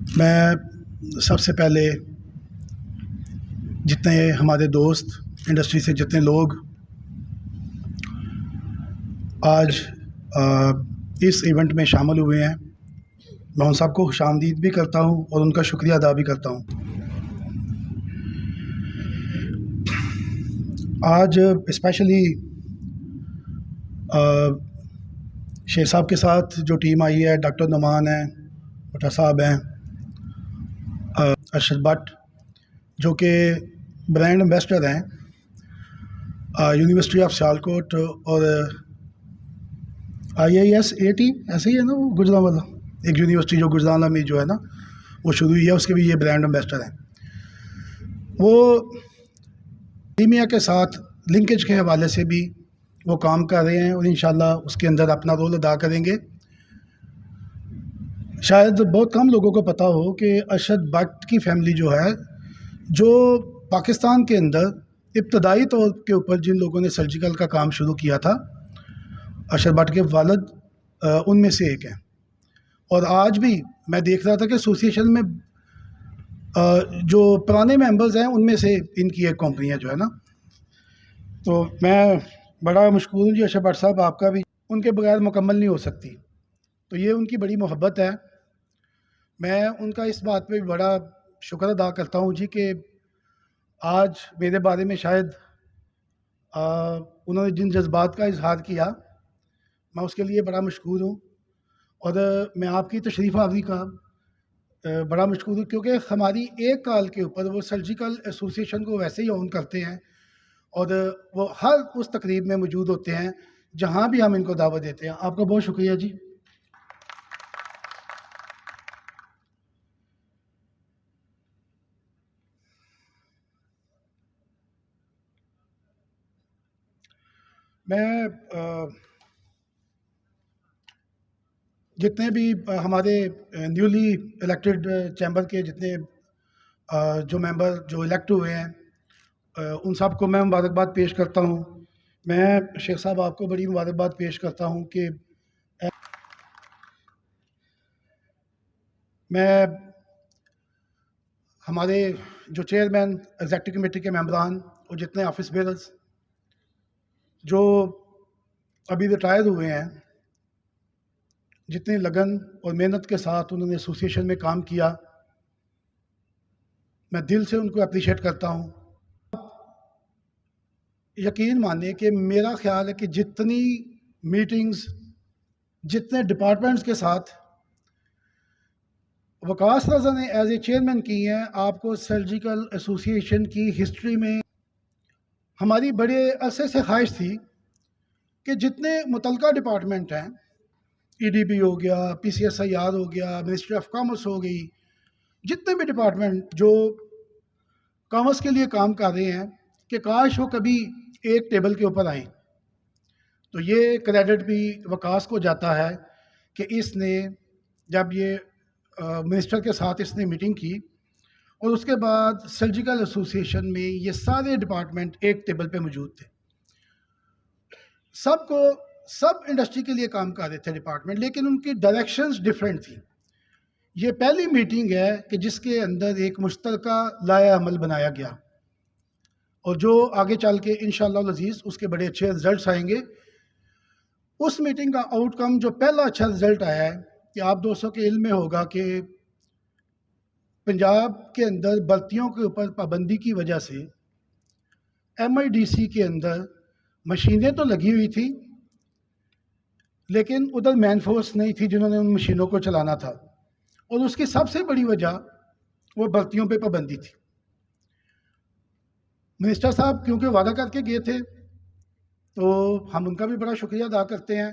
मैं सबसे पहले जितने हमारे दोस्त इंडस्ट्री से जितने लोग आज इस इवेंट में शामिल हुए हैं, मैं उन सबको खुशामदीद भी करता हूं और उनका शुक्रिया अदा भी करता हूं। आज स्पेशली शेख साहब के साथ जो टीम आई है, डॉक्टर नुमान हैं, भट्टा साहब हैं, अरशद भट्ट जो कि ब्रांड एम्बेसडर हैं यूनिवर्सिटी ऑफ सियालकोट और IISAT ऐसे ही है ना, वो गुजरांवाला एक यूनिवर्सिटी जो गुजरांवाला में जो है ना वो शुरू हुई है, उसके भी ये ब्रांड एम्बेसडर हैं। वो टीमिया के साथ लिंकेज के हवाले से भी वो काम कर रहे हैं और इंशाल्लाह उसके अंदर अपना रोल अदा करेंगे। शायद बहुत कम लोगों को पता हो कि अरशद भट्ट की फैमिली जो है, जो पाकिस्तान के अंदर इब्तदाई तौर के ऊपर जिन लोगों ने सर्जिकल का काम शुरू किया था, अरशद भट्ट के वालिद उनमें से एक हैं। और आज भी मैं देख रहा था कि एसोसिएशन में जो पुराने मेंबर्स हैं उनमें से इनकी एक कंपनी है जो है ना। तो मैं बड़ा मशकूर हूँ जी अरशद भट्ट साहब, आपका भी उनके बगैर मुकम्मल नहीं हो सकती। तो ये उनकी बड़ी मोहब्बत है। मैं उनका इस बात पे भी बड़ा शुक्र अदा करता हूँ जी कि आज मेरे बारे में शायद उन्होंने जिन जज्बात का इजहार किया, मैं उसके लिए बड़ा मशकूर हूँ। और मैं आपकी तशरीफ़ आवरी का बड़ा मशकूर हूँ, क्योंकि हमारी एक कॉल के ऊपर वो सर्जिकल एसोसिएशन को वैसे ही ऑन करते हैं और वो हर उस तकरीब में मौजूद होते हैं जहाँ भी हम इनको दावत देते हैं। आपका बहुत शुक्रिया जी। मैं जितने भी हमारे न्यूली इलेक्टेड चैम्बर के जितने जो मेंबर जो इलेक्ट हुए हैं, उन सब को मैं मुबारकबाद पेश करता हूँ। मैं शेख साहब आपको बड़ी मुबारकबाद पेश करता हूँ कि मैं हमारे जो चेयरमैन एग्जेक्टिव कमेटी के मेंबरान और जितने ऑफिस बेयर्स जो अभी रिटायर हुए हैं, जितनी लगन और मेहनत के साथ उन्होंने एसोसिएशन में काम किया, मैं दिल से उनको अप्रिशिएट करता हूँ। यकीन मानिए कि मेरा ख्याल है कि जितनी मीटिंग्स जितने डिपार्टमेंट्स के साथ वकास रज़ा ने एज ए चेयरमैन की हैं, आपको सर्जिकल एसोसिएशन की हिस्ट्री में हमारी बड़े अरसे से ख्वाहिश थी कि जितने मुतलका डिपार्टमेंट हैं, EDB हो गया, PCSIR हो गया, मिनिस्ट्री ऑफ कॉमर्स हो गई, जितने भी डिपार्टमेंट जो कॉमर्स के लिए काम कर रहे हैं, कि काश वो कभी एक टेबल के ऊपर आए। तो ये क्रेडिट भी वकास को जाता है कि इसने जब ये मिनिस्टर के साथ इसने मीटिंग की और उसके बाद सर्जिकल एसोसिएशन में ये सारे डिपार्टमेंट एक टेबल पे मौजूद थे। सब इंडस्ट्री के लिए काम कर रहे थे डिपार्टमेंट, लेकिन उनकी डायरेक्शंस डिफरेंट थी। ये पहली मीटिंग है कि जिसके अंदर एक मुश्तरका लाया अमल बनाया गया और जो आगे चल के इंशाअल्लाह अज़ीज़ उसके बड़े अच्छे रिजल्ट्स आएंगे। उस मीटिंग का आउटकम जो पहला अच्छा रिजल्ट आया है कि आप दोस्तों के इल्म में होगा कि पंजाब के अंदर भर्तियों के ऊपर पाबंदी की वजह से MIDC के अंदर मशीनें तो लगी हुई थी, लेकिन उधर मैन फोर्स नहीं थी जिन्होंने उन मशीनों को चलाना था। और उसकी सबसे बड़ी वजह वो भर्तियों पे पाबंदी थी। मिनिस्टर साहब क्योंकि वादा करके गए थे, तो हम उनका भी बड़ा शुक्रिया अदा करते हैं।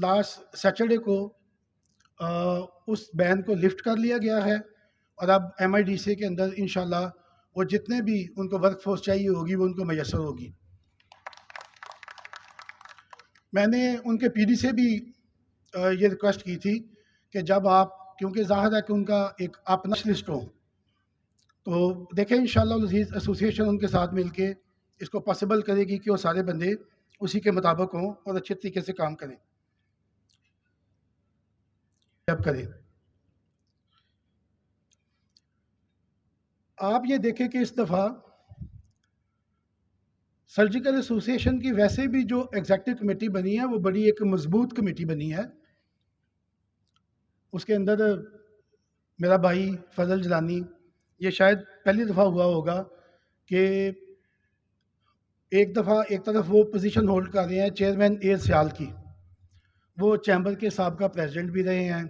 लास्ट सैटरडे को उस बैन को लिफ्ट कर लिया गया है और अब MIDC के अंदर इंशाल्लाह वो जितने भी उनको वर्क फोर्स चाहिए होगी वो उनको मैसर होगी। मैंने उनके PD से भी ये रिक्वेस्ट की थी कि जब आप, क्योंकि ज़ाहिर है कि उनका एक अपना लिस्ट हो, तो देखें इंशाअल्लाह अज़ीज़ एसोसिएशन उनके साथ मिलके इसको पॉसिबल करेगी कि वो सारे बंदे उसी के मुताबिक हों और अच्छे तरीके से काम करें। अब करें आप ये देखें कि इस दफ़ा सर्जिकल एसोसिएशन की वैसे भी जो एग्जेक्टिव कमेटी बनी है वो बड़ी एक मजबूत कमेटी बनी है। उसके अंदर मेरा भाई फजल जलानी, ये शायद पहली दफ़ा हुआ होगा कि एक तरफ वो पोजीशन होल्ड कर रहे हैं चेयरमैन एयर सियाल की, वो चैम्बर के साबका प्रेसिडेंट भी रहे हैं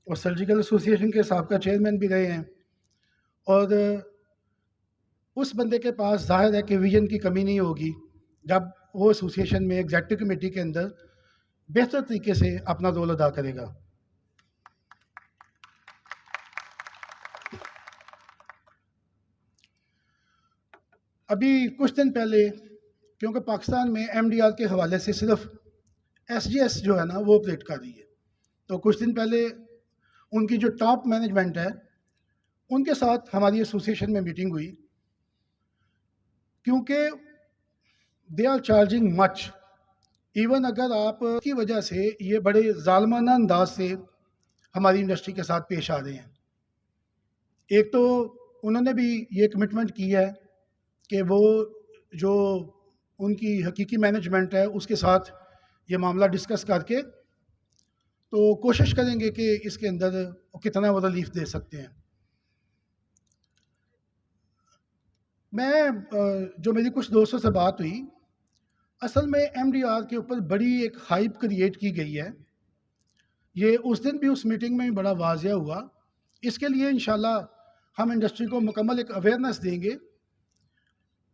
और सर्जिकल एसोसिएशन के साबका चेयरमैन भी रहे हैं। और उस बंदे के पास जाहिर है कि विजन की कमी नहीं होगी जब वो एसोसिएशन में एग्जेक्टिव कमेटी के अंदर बेहतर तरीके से अपना रोल अदा करेगा। अभी कुछ दिन पहले, क्योंकि पाकिस्तान में एमडीआर के हवाले से सिर्फ एसजीएस जो है ना वो ऑपरेट कर रही है, तो कुछ दिन पहले उनकी जो टॉप मैनेजमेंट है उनके साथ हमारी एसोसिएशन में मीटिंग हुई, क्योंकि they are charging much. Even अगर आप की वजह से ये बड़े जालमाना अंदाज से हमारी इंडस्ट्री के साथ पेश आ रहे हैं। एक तो उन्होंने भी ये कमिटमेंट की है कि वो जो उनकी हकीकी मैनेजमेंट है उसके साथ ये मामला डिस्कस करके तो कोशिश करेंगे कि इसके अंदर कितना वो रिलीफ दे सकते हैं। मैं जो मेरी कुछ दोस्तों से बात हुई, असल में एमडीआर के ऊपर बड़ी एक हाइप क्रिएट की गई है। ये उस दिन भी उस मीटिंग में बड़ा वाज़िया हुआ। इसके लिए इंशाल्लाह हम इंडस्ट्री को मुकम्मल एक अवेयरनेस देंगे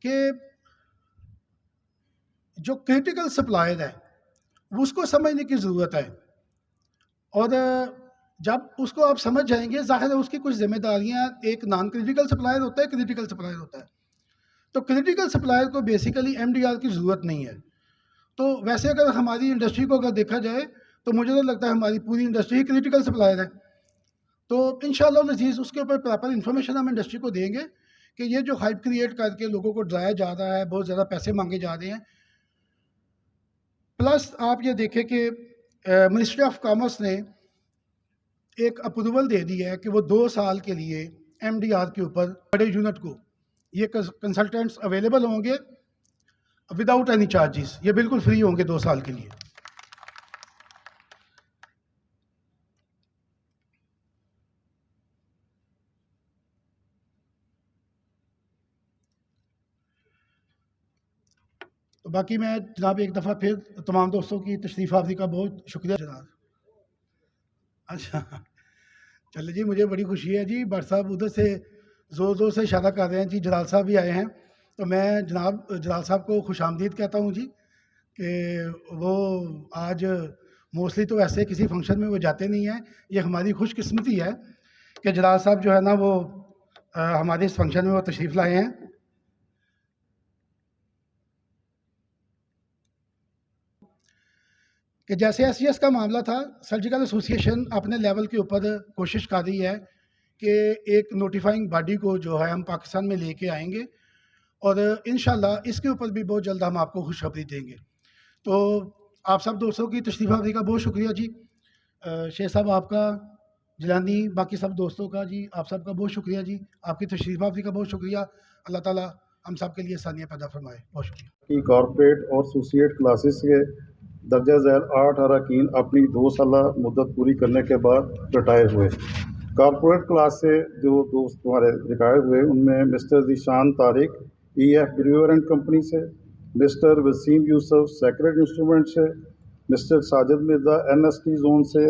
कि जो क्रिटिकल सप्लायर है उसको समझने की ज़रूरत है, और जब उसको आप समझ जाएंगे ज़ाहिर है उसकी कुछ जिम्मेदारियां, एक नॉन क्रिटिकल सप्लायर होता है, क्रिटिकल सप्लायर होता है। तो क्रिटिकल सप्लायर को बेसिकली एमडीआर की ज़रूरत नहीं है। तो वैसे अगर हमारी इंडस्ट्री को अगर देखा जाए तो मुझे तो लगता है हमारी पूरी इंडस्ट्री ही क्रिटिकल सप्लायर है। तो इंशाअल्लाह अज़ीज़ उसके ऊपर प्रॉपर इन्फॉर्मेशन हम इंडस्ट्री को देंगे कि ये जो हाइप क्रिएट करके लोगों को डराया जा रहा है, बहुत ज़्यादा पैसे मांगे जा रहे हैं। प्लस आप ये देखें कि मिनिस्ट्री ऑफ कॉमर्स ने एक अप्रूवल दे दी है कि वो 2 साल के लिए एमडीआर के ऊपर बड़े यूनिट को ये कंसल्टेंट्स अवेलेबल होंगे विदाउट एनी चार्जेस, ये बिल्कुल फ्री होंगे 2 साल के लिए। तो बाकी मैं जनाब एक दफ़ा फिर तमाम दोस्तों की तशरीफ़ आफरी का बहुत शुक्रिया जनाब। अच्छा, चलिए जी, मुझे बड़ी खुशी है जी। भट्ट साहब उधर से ज़ोर ज़ोर से इशारा कर रहे हैं जी, जलाल साहब भी आए हैं। तो मैं जनाब जलाल साहब को खुशामदीद कहता हूँ जी कि वो आज मोस्टली तो ऐसे किसी फंक्शन में वो जाते नहीं हैं। ये हमारी खुशकिस्मती है कि जलाल साहब जो है ना वो हमारे इस फंक्शन में वो तशरीफ़ लाए हैं। कि जैसे एसजीएस का मामला था, सर्जिकल एसोसिएशन अपने लेवल के ऊपर कोशिश कर रही है कि एक नोटिफाइंग बॉडी को जो है हम पाकिस्तान में लेके आएंगे, और इंशाल्लाह इसके ऊपर भी बहुत जल्द हम आपको खुशखबरी देंगे। तो आप सब दोस्तों की तशरीफ़ आफरी का बहुत शुक्रिया जी। शेख साहब आपका, जिलानी, बाकी सब दोस्तों का जी, आप सब का बहुत शुक्रिया जी। आपकी तशरीफ़ आफरी का बहुत शुक्रिया। अल्लाह ताला हम सब के लिए आसानियाँ पैदा फरमाए। बहुत शुक्रिया। की कॉरपोरेट और एसोसिएट क्लासेस के दर्जा झैल 8 अरकान अपनी 2 साल मुद्दत पूरी करने के बाद रिटायर हुए। कॉरपोरेट क्लास से जो दोस्त हमारे रिटायर हुए उनमें mister Zeeshan Tariq EF Brewer and company से, mister Waseem Yousuf secret instrument से, mister Sajid Mirza NST zone से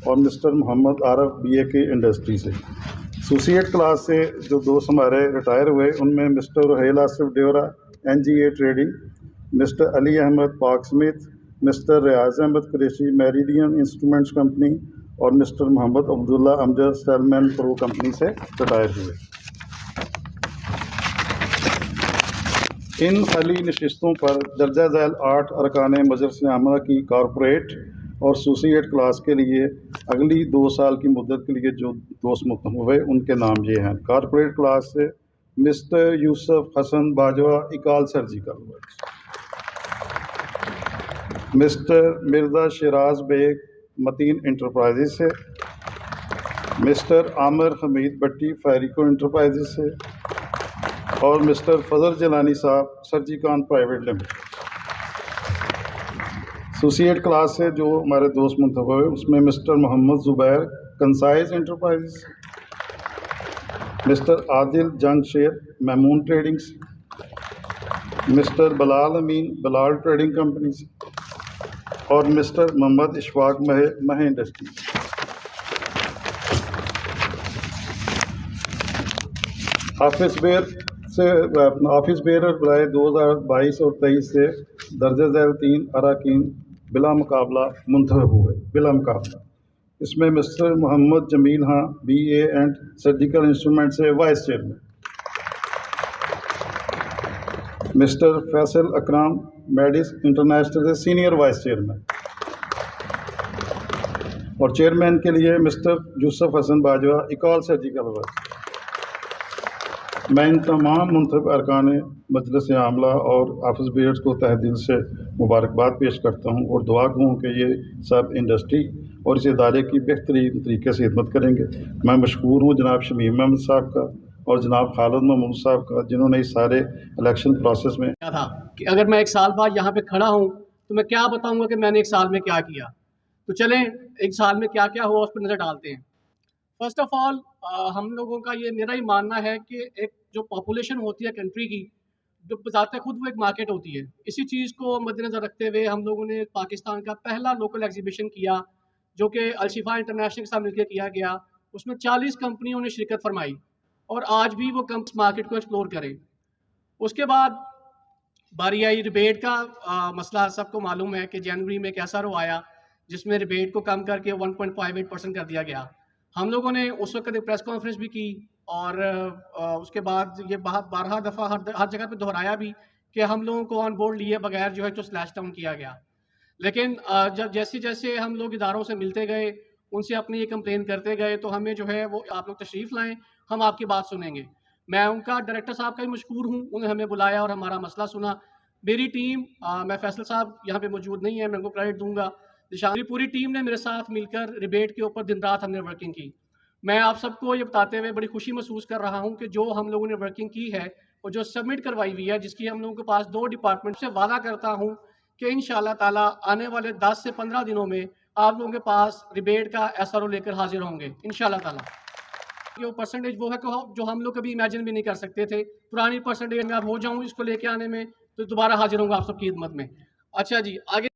और mister Mohammad Arif BAK industry से। एसोसिएट क्लास से जो दोस्त हमारे रिटायर हुए उनमें mister Rohail Asif Dewra NGA trading, mister Ali Ahmed Pak Smith, mister Riaz Ahmed Qureshi Meridian instruments company और mister Mohammad Abdullah Amjad Selman pro company से रिटायर हुए। इन खाली नशिस्तों पर दर्जा झैल 8 अरकान मजलिस आमला की कॉरपोरेट और एसोसिएट क्लास के लिए अगली 2 साल की मुद्दत के लिए जो दोस्त मुतम हुए उनके नाम ये हैं। कॉरपोरेट क्लास से mister Yousuf Hasan Bajwa Ecol surgical works, mister Mirza Shiraz Baig Mateen enterprises से, mister Aamir Hameed Bhatti Farrico enterprises से, और मिस्टर फजल जलानी साहब Surgicon private limited. Associate class से जो हमारे दोस्त मुंतखब हुए उसमें mister Mohammad Zubair concise enterprises, mister Adil Jangsher Mahmoon tradings, mister Bilal Amin Bilal trading companies और mister Mohammad Ishfaq Mahe industries. Office bearer बराए 2022 और 23 से दर्ज झैल 3 अरकान बिला मुकाबला मुंतखब हुए बिला मुकाबला। इसमें mister Mohammad Jamil Khan BA and surgical instrument से vice chairman, mister Faisal Akram Medis international से सीनियर वाइस चेयरमैन और चेयरमैन के लिए mister Yousuf Hasan Bajwa Ecol surgical work. मैं इन तमाम मुंतखब अरकान मजलिस आमला और ऑफिस बेयर्स को तहे दिल से मुबारकबाद पेश करता हूँ और दुआ हूँ कि ये सब इंडस्ट्री और इस इदारे की बेहतरीन तरीके से खिदमत करेंगे। मैं मशकूर हूँ जनाब शमीम अहमद साहब का और जनाब खालिद महमूद साहब का, जिन्होंने इस सारे इलेक्शन प्रोसेस में क्या था कि अगर मैं 1 साल बाद यहाँ पे खड़ा हूँ तो मैं क्या बताऊँगा कि मैंने 1 साल में क्या किया। तो चलें 1 साल में क्या क्या हुआ उस पर नज़र डालते हैं। फर्स्ट ऑफ ऑल हम लोगों का ये मेरा ही मानना है कि एक जो पॉपुलेशन होती है कंट्री की, जो बताते खुद वो एक मार्केट होती है। इसी चीज़ को मद्देनज़र रखते हुए हम लोगों ने पाकिस्तान का पहला लोकल एग्जीबिशन किया जो कि अलशिफा इंटरनेशनल के साथ मिलकर किया गया। उसमें 40 कंपनियों ने शिरकत फरमाई और आज भी वो मार्केट को एक्सप्लोर करें। उसके बाद बारी आई रिबेट का मसला। सबको मालूम है कि जनवरी में एक ऐसा रो आया जिसमें रिबेट को कम करके 1.58% कर दिया गया। हम लोगों ने उस वक्त एक प्रेस कॉन्फ्रेंस भी की और उसके बाद ये 12 दफ़ा हर जगह पे दोहराया भी कि हम लोगों को ऑन बोर्ड लिए बगैर जो है जो स्लैश डाउन किया गया। लेकिन जब जैसे जैसे हम लोग इदारों से मिलते गए, उनसे अपनी ये कंप्लेन करते गए, तो हमें जो है वो आप लोग तशरीफ़ लाएँ, हम आपकी बात सुनेंगे। मैं उनका डायरेक्टर साहब का भी मशकूर हूँ, उन्होंने हमें बुलाया और हमारा मसला सुना। मेरी टीम मैं फैसल साहब यहाँ पे मौजूद नहीं है, मैं उनको क्रेडिट दूँगा। मेरी पूरी टीम ने मेरे साथ मिलकर रिबेट के ऊपर दिन रात हमने वर्किंग की। मैं आप सबको ये बताते हुए बड़ी खुशी महसूस कर रहा हूँ कि जो हम लोगों ने वर्किंग की है और जो सबमिट करवाई हुई है, जिसकी हम लोगों के पास 2 डिपार्टमेंट से वादा करता हूँ कि इंशाल्लाह ताला आने वाले 10 से 15 दिनों में आप लोगों के पास रिबेट का SRO लेकर हाजिर होंगे इंशाल्लाह ताला। ये परसेंटेज वो है जो हम लोग कभी इमेजिन भी नहीं कर सकते थे। पुरानी परसेंटेज में अब हो जाऊँ इसको लेके आने में, तो दोबारा हाजिर होंगे आप सबकी खिदमत में। अच्छा जी, आगे